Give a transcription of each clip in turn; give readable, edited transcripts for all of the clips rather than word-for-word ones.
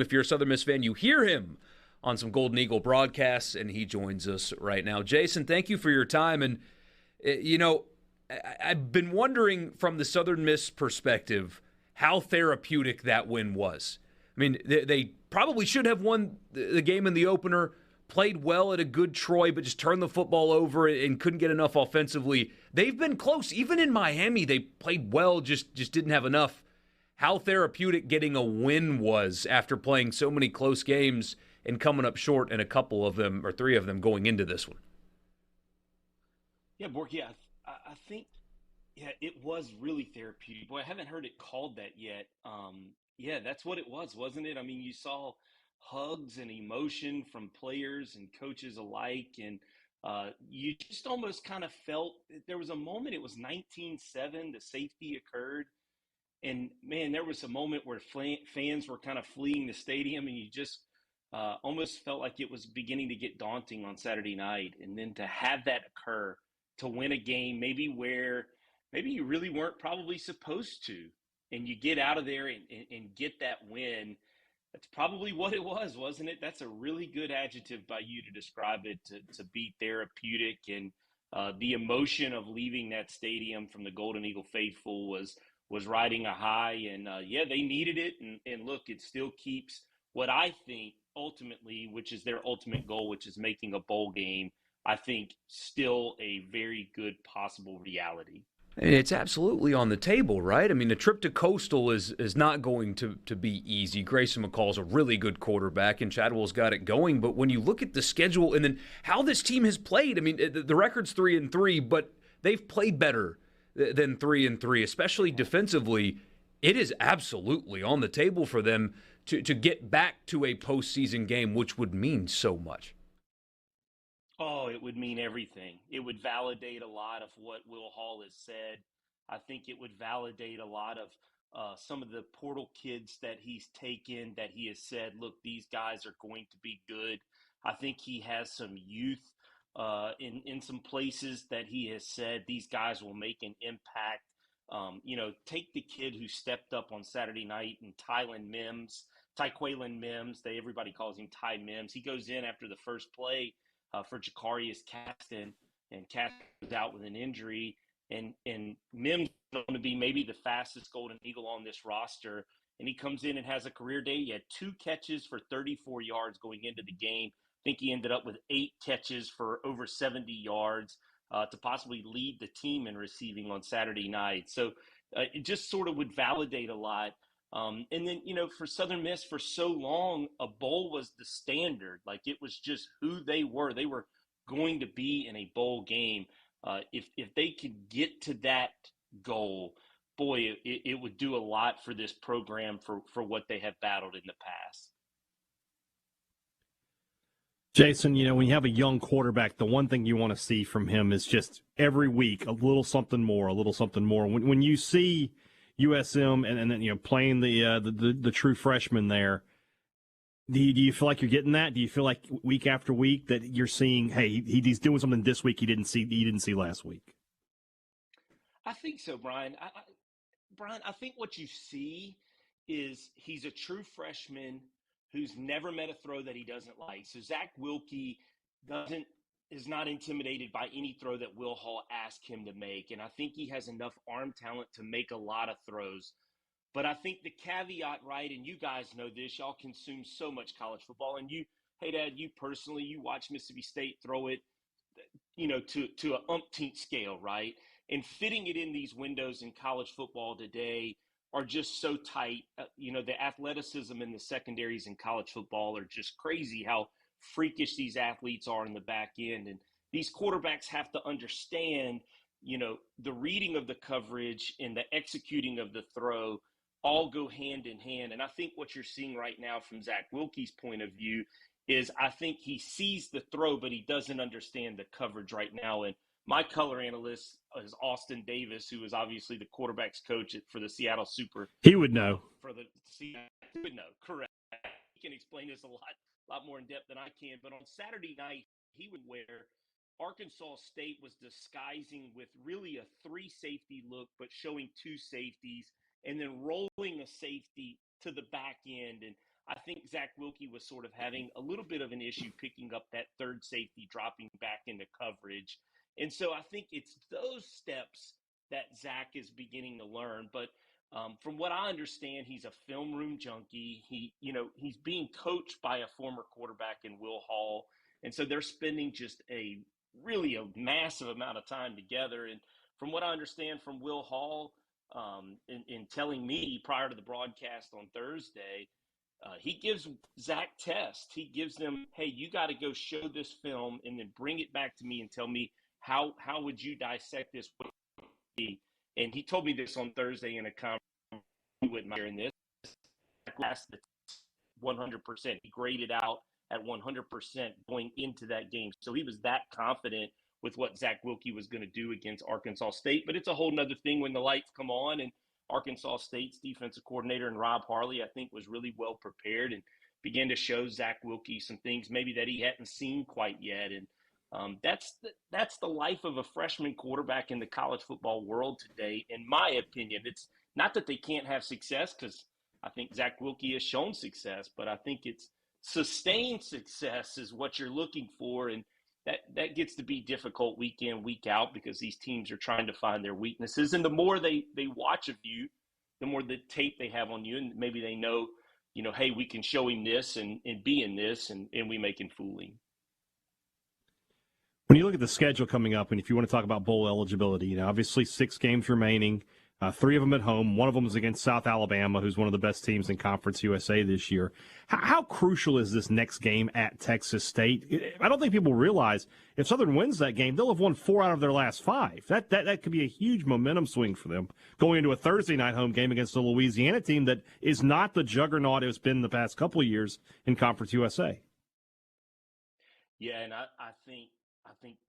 If you're a Southern Miss fan, you hear him on some Golden Eagle broadcasts, and he joins us right now. Jason, thank you for your time. And, I've been wondering from the Southern Miss perspective how therapeutic that win was. I mean, they probably should have won the game in the opener, played well at a good Troy, but just turned the football over and couldn't get enough offensively. They've been close. Even in Miami, they played well, just didn't have enough. How therapeutic getting a win was after playing so many close games and coming up short in a couple of them, or three of them, going into this one. Yeah, Bork, yeah, I think, yeah, it was really therapeutic. Boy, I haven't heard it called that yet. Yeah, that's what it was, wasn't it? I mean, you saw hugs and emotion from players and coaches alike, and you just almost kind of felt there was a moment, it was 19-7, the safety occurred, and man, there was a moment where fans were kind of fleeing the stadium, and you just almost felt like it was beginning to get daunting on Saturday night. And then to have that occur, to win a game, maybe where maybe you really weren't probably supposed to, and you get out of there and get that win. That's probably what it was, wasn't it? That's a really good adjective by you to describe it, to be therapeutic. And the emotion of leaving that stadium from the Golden Eagle faithful was riding a high. And yeah, they needed it. And look, it still keeps what I think ultimately, which is their ultimate goal, which is making a bowl game, I think still a very good possible reality. It's absolutely on the table, right? I mean, the trip to Coastal is not going to be easy. Grayson McCall's a really good quarterback, and Chadwell's got it going. But when you look at the schedule and then how this team has played, I mean, the record's 3-3, but they've played better than 3-3, especially defensively. It is absolutely on the table for them to get back to a postseason game, which would mean so much. Oh, it would mean everything. It would validate a lot of what Will Hall has said. I think it would validate a lot of some of the portal kids that he's taken, that he has said, look, these guys are going to be good. I think he has some youth in some places that he has said these guys will make an impact. Take the kid who stepped up on Saturday night, and Tyqualan Mims. Everybody calls him Ty Mims. He goes in after the first play for Jakarius Caston, and Caston was out with an injury, and Mims is going to be maybe the fastest Golden Eagle on this roster, and he comes in and has a career day. He had 2 catches for 34 yards going into the game. I think he ended up with 8 catches for over 70 yards to possibly lead the team in receiving on Saturday night. So it just sort of would validate a lot. And then, for Southern Miss for so long, a bowl was the standard. Like, it was just who they were. They were going to be in a bowl game. If they could get to that goal, boy, it would do a lot for this program for what they have battled in the past. Jason, when you have a young quarterback, the one thing you want to see from him is just every week a little something more, a little something more. When you see USM and then playing the true freshman there, do you feel like you're getting that? Do you feel like week after week that you're seeing, hey, he's doing something this week he didn't see last week? I think so, Brian. Brian, I think what you see is he's a true freshman who's never met a throw that he doesn't like. So Zach Wilkie is not intimidated by any throw that Will Hall asked him to make. And I think he has enough arm talent to make a lot of throws. But I think the caveat, right, and you guys know this, y'all consume so much college football. And hey, Dad, you personally, you watch Mississippi State throw it, to an umpteenth scale, right? And fitting it in these windows in college football today are just so tight. The athleticism in the secondaries in college football are just crazy how freakish these athletes are in the back end. And these quarterbacks have to understand, the reading of the coverage and the executing of the throw all go hand in hand. And I think what you're seeing right now from Zach Wilkie's point of view is I think he sees the throw, but he doesn't understand the coverage right now. And my color analyst is Austin Davis, who is obviously the quarterback's coach for the Seattle Super. He would know. He would know, correct. He can explain this a lot more in depth than I can. But on Saturday night, he would where Arkansas State was disguising with really a 3-safety look, but showing 2 safeties, and then rolling a safety to the back end. And I think Zach Wilkie was sort of having a little bit of an issue picking up that third safety, dropping back into coverage. And so I think it's those steps that Zach is beginning to learn. But from what I understand, he's a film room junkie. He's being coached by a former quarterback in Will Hall. And so they're spending just a massive amount of time together. And from what I understand from Will Hall, in telling me prior to the broadcast on Thursday, he gives Zach tests. He gives them, hey, you got to go show this film and then bring it back to me and tell me how would you dissect this. And he told me this on Thursday in a conference. He wouldn't mind hearing this. Last 100%. He graded out at 100% going into that game. So he was that confident with what Zach Wilkie was going to do against Arkansas State. But it's a whole nother thing when the lights come on, and Arkansas State's defensive coordinator and Rob Harley, I think, was really well prepared and began to show Zach Wilkie some things maybe that he hadn't seen quite yet. And that's the life of a freshman quarterback in the college football world today, in my opinion. It's not that they can't have success, because I think Zach Wilkie has shown success, but I think it's sustained success is what you're looking for. And that gets to be difficult week in, week out, because these teams are trying to find their weaknesses. And the more they watch of you, the more the tape they have on you, and maybe they know, hey, we can show him this and be in this, and we make him fool him. When you look at the schedule coming up, and if you want to talk about bowl eligibility, obviously 6 games remaining, 3 of them at home. One of them is against South Alabama, who's one of the best teams in Conference USA this year. How crucial is this next game at Texas State? I don't think people realize if Southern wins that game, they'll have won 4 out of their last 5. That could be a huge momentum swing for them going into a Thursday night home game against a Louisiana team that is not the juggernaut it's been the past couple of years in Conference USA. Yeah, and I think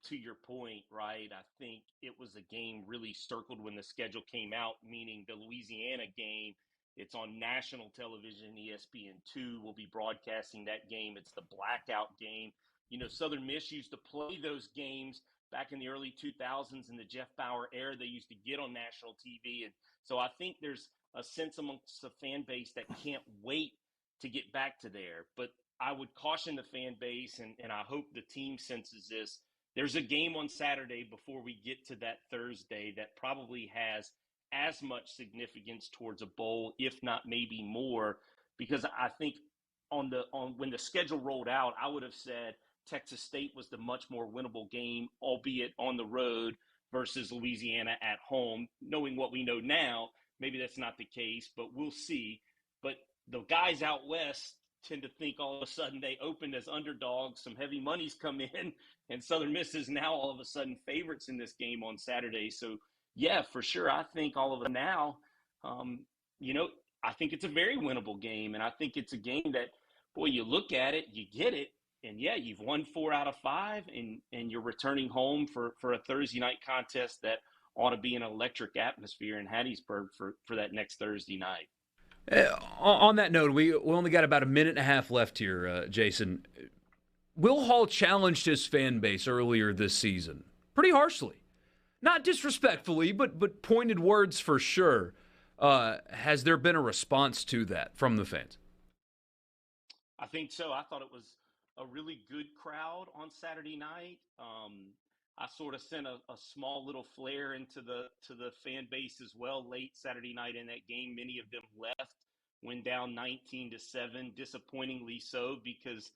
to your point, right, I think it was a game really circled when the schedule came out, meaning the Louisiana game, it's on national television. ESPN2 will be broadcasting that game. It's the blackout game. Southern Miss used to play those games back in the early 2000s in the Jeff Bauer era. They used to get on national TV. And so I think there's a sense amongst the fan base that can't wait to get back to there. But I would caution the fan base, and I hope the team senses this. There's a game on Saturday before we get to that Thursday that probably has as much significance towards a bowl, if not maybe more, because I think when the schedule rolled out, I would have said Texas State was the much more winnable game, albeit on the road, versus Louisiana at home. Knowing what we know now, maybe that's not the case, but we'll see. But the guys out west tend to think all of a sudden they opened as underdogs, some heavy money's come in, and Southern Miss is now all of a sudden favorites in this game on Saturday. So, yeah, for sure, I think all of it now, I think it's a very winnable game, and I think it's a game that, boy, you look at it, you get it, and, yeah, you've won 4 out of 5, and you're returning home for a Thursday night contest that ought to be an electric atmosphere in Hattiesburg for that next Thursday night. On that note, we only got about a minute and a half left here, Jason. Will Hall challenged his fan base earlier this season pretty harshly. Not disrespectfully, but pointed words for sure. Has there been a response to that from the fans? I think so. I thought it was a really good crowd on Saturday night. I sort of sent a small little flare into the fan base as well late Saturday night in that game. Many of them left, went down 19-7, disappointingly so, because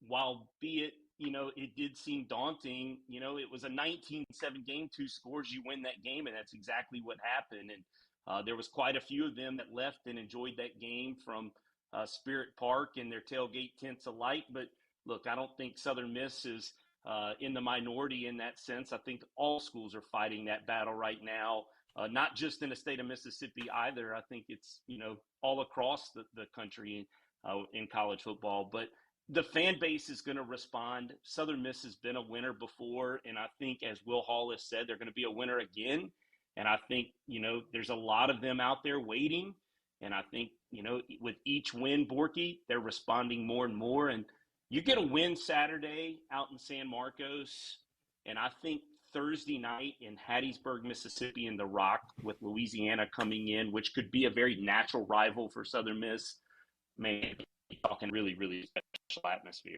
while be it, it did seem daunting, it was a 19-7 game, 2 scores, you win that game, and that's exactly what happened. And there was quite a few of them that left and enjoyed that game from Spirit Park and their tailgate tents alike. But look, I don't think Southern Miss is in the minority in that sense. I think all schools are fighting that battle right now, not just in the state of Mississippi either. I think it's, all across the country in college football. But the fan base is going to respond. Southern Miss has been a winner before, and I think, as Will Hall has said, they're going to be a winner again. And I think, there's a lot of them out there waiting. And I think, with each win, Borky, they're responding more and more. And you get a win Saturday out in San Marcos, and I think Thursday night in Hattiesburg, Mississippi, in the Rock, with Louisiana coming in, which could be a very natural rival for Southern Miss. maybe talking really, really special atmosphere.